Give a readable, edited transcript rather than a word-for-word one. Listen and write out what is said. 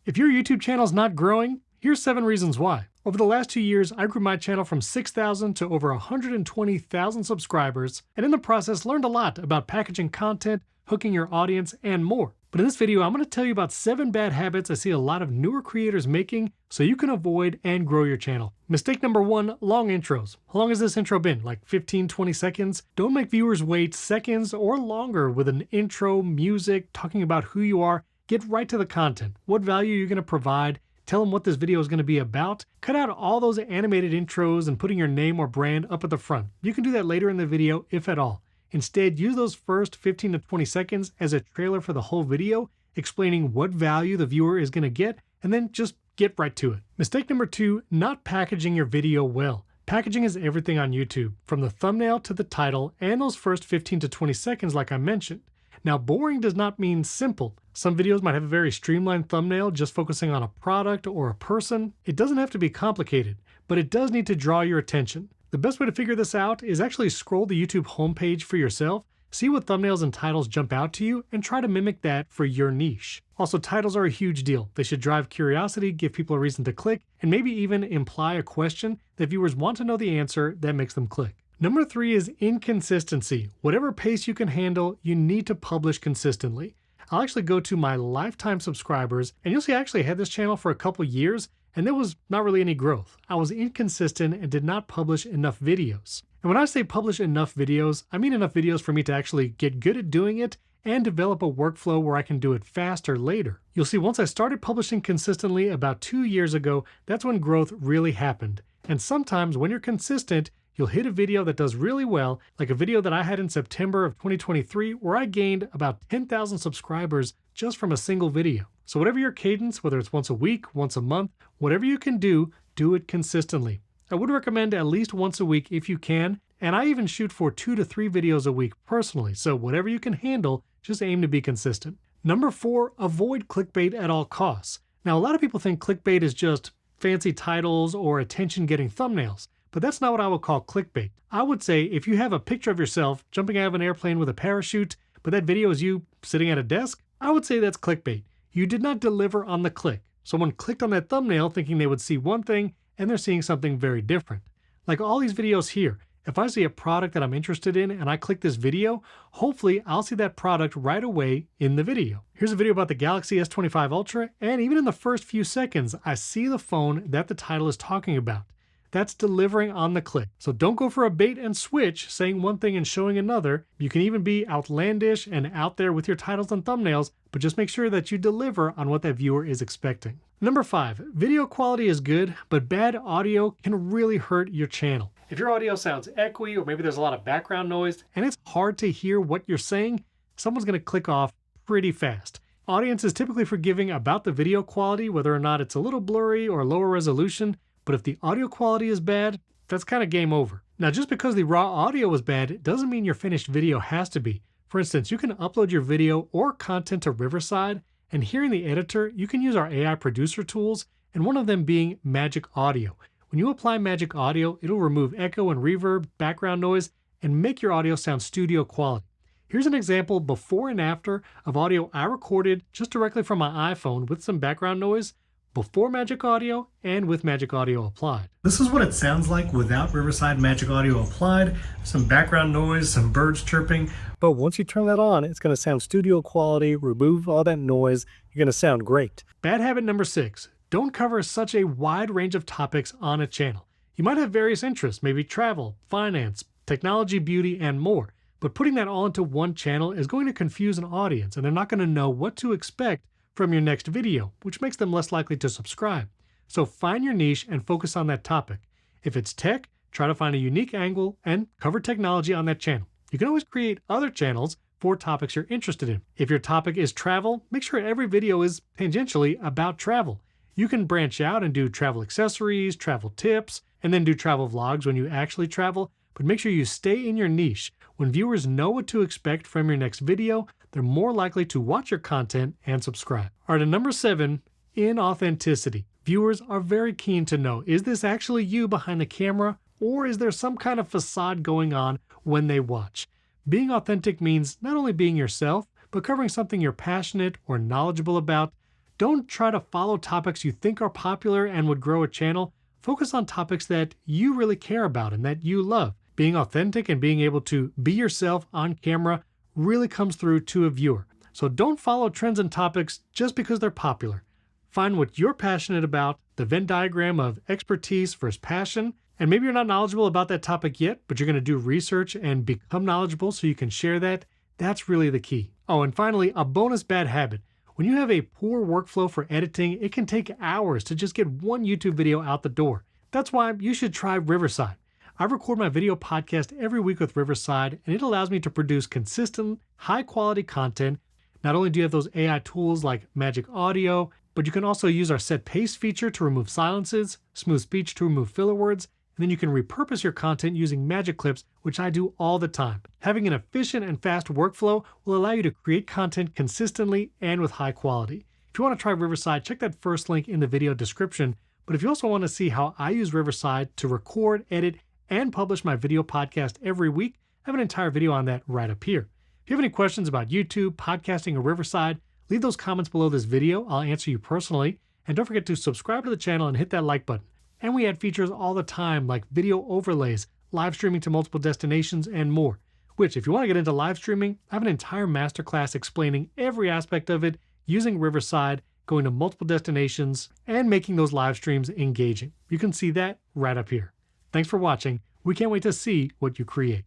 If your YouTube channel is not growing, here's 7 reasons why. Over the last 2 years, I grew my channel from 6,000 to over 120,000 subscribers, and in the process learned a lot about packaging content, hooking your audience, and more. But in this video, I'm going to tell you about 7 bad habits I see a lot of newer creators making so you can avoid and grow your channel. Mistake number 1, long intros. How long has this intro been? Like 15, 20 seconds? Don't make viewers wait seconds or longer with an intro, music, talking about who you are. Get right to the content. What value you're going to provide. Tell them what this video is going to be about. Cut out all those animated intros and putting your name or brand up at the front. You can do that later in the video, if at all. Instead, use those first 15 to 20 seconds as a trailer for the whole video, explaining what value the viewer is going to get, and then just get right to it. Mistake number 2, not packaging your video well. Packaging is everything on YouTube, from the thumbnail to the title and those first 15 to 20 seconds like I mentioned. Now, boring does not mean simple. Some videos might have a very streamlined thumbnail just focusing on a product or a person. It doesn't have to be complicated, but it does need to draw your attention. The best way to figure this out is actually scroll the YouTube homepage for yourself, see what thumbnails and titles jump out to you, and try to mimic that for your niche. Also, titles are a huge deal. They should drive curiosity, give people a reason to click, and maybe even imply a question that viewers want to know the answer that makes them click. Number 3 is inconsistency. Whatever pace you can handle, you need to publish consistently. I'll actually go to my lifetime subscribers, and you'll see I actually had this channel for a couple years, and there was not really any growth. I was inconsistent and did not publish enough videos. And when I say publish enough videos, I mean enough videos for me to actually get good at doing it and develop a workflow where I can do it faster later. You'll see once I started publishing consistently about 2 years ago, that's when growth really happened. And sometimes when you're consistent, you'll hit a video that does really well, like a video that I had in September of 2023, where I gained about 10,000 subscribers just from a single video. So whatever your cadence, whether it's once a week, once a month, whatever you can do it consistently. I would recommend at least once a week if you can, and I even shoot for 2 to 3 videos a week personally, so whatever you can handle, just aim to be consistent. Number 4, avoid clickbait at all costs. Now, a lot of people think clickbait is just fancy titles or attention-getting thumbnails. But that's not what I would call clickbait. I would say if you have a picture of yourself jumping out of an airplane with a parachute, but that video is you sitting at a desk, I would say that's clickbait. You did not deliver on the click. Someone clicked on that thumbnail thinking they would see one thing, and they're seeing something very different. Like all these videos here, if I see a product that I'm interested in and I click this video, hopefully I'll see that product right away in the video. Here's a video about the Galaxy S25 Ultra, and even in the first few seconds, I see the phone that the title is talking about. That's delivering on the click. So don't go for a bait and switch, saying one thing and showing another. You can even be outlandish and out there with your titles and thumbnails, but just make sure that you deliver on what that viewer is expecting. Number 5, video quality is good, but bad audio can really hurt your channel. If your audio sounds echoey, or maybe there's a lot of background noise, and it's hard to hear what you're saying, someone's gonna click off pretty fast. Audience is typically forgiving about the video quality, whether or not it's a little blurry or lower resolution, but if the audio quality is bad, that's kind of game over. Now, just because the raw audio is bad, it doesn't mean your finished video has to be. For instance, you can upload your video or content to Riverside, and here in the editor, you can use our AI producer tools, and one of them being Magic Audio. When you apply Magic Audio, it'll remove echo and reverb, background noise, and make your audio sound studio quality. Here's an example before and after of audio I recorded just directly from my iPhone with some background noise, before Magic Audio and with Magic Audio applied. This is what it sounds like without Riverside Magic Audio applied. Some background noise, some birds chirping. But once you turn that on, it's going to sound studio quality, remove all that noise. You're going to sound great. Bad habit number 6, don't cover such a wide range of topics on a channel. You might have various interests, maybe travel, finance, technology, beauty, and more. But putting that all into one channel is going to confuse an audience, and they're not going to know what to expect from your next video, which makes them less likely to subscribe. So find your niche and focus on that topic. If it's tech, try to find a unique angle and cover technology on that channel. You can always create other channels for topics you're interested in. If your topic is travel, make sure every video is tangentially about travel. You can branch out and do travel accessories, travel tips, and then do travel vlogs when you actually travel, but make sure you stay in your niche. When viewers know what to expect from your next video, they're more likely to watch your content and subscribe. All right, and number 7, inauthenticity. Viewers are very keen to know, is this actually you behind the camera, or is there some kind of facade going on when they watch? Being authentic means not only being yourself, but covering something you're passionate or knowledgeable about. Don't try to follow topics you think are popular and would grow a channel. Focus on topics that you really care about and that you love. Being authentic and being able to be yourself on camera really comes through to a viewer. So don't follow trends and topics just because they're popular. Find what you're passionate about, the Venn diagram of expertise versus passion, and maybe you're not knowledgeable about that topic yet, but you're going to do research and become knowledgeable so you can share that. That's really the key. Oh, and finally, a bonus bad habit. When you have a poor workflow for editing, it can take hours to just get one YouTube video out the door. That's why you should try Riverside. I record my video podcast every week with Riverside, and it allows me to produce consistent, high-quality content. Not only do you have those AI tools like Magic Audio, but you can also use our set pace feature to remove silences, smooth speech to remove filler words, and then you can repurpose your content using magic clips, which I do all the time. Having an efficient and fast workflow will allow you to create content consistently and with high quality. If you want to try Riverside, check that first link in the video description. But if you also want to see how I use Riverside to record, edit, and publish my video podcast every week, I have an entire video on that right up here. If you have any questions about YouTube, podcasting, or Riverside, leave those comments below this video. I'll answer you personally. And don't forget to subscribe to the channel and hit that like button. And we add features all the time like video overlays, live streaming to multiple destinations, and more. Which, if you want to get into live streaming, I have an entire masterclass explaining every aspect of it using Riverside, going to multiple destinations, and making those live streams engaging. You can see that right up here. Thanks for watching. We can't wait to see what you create.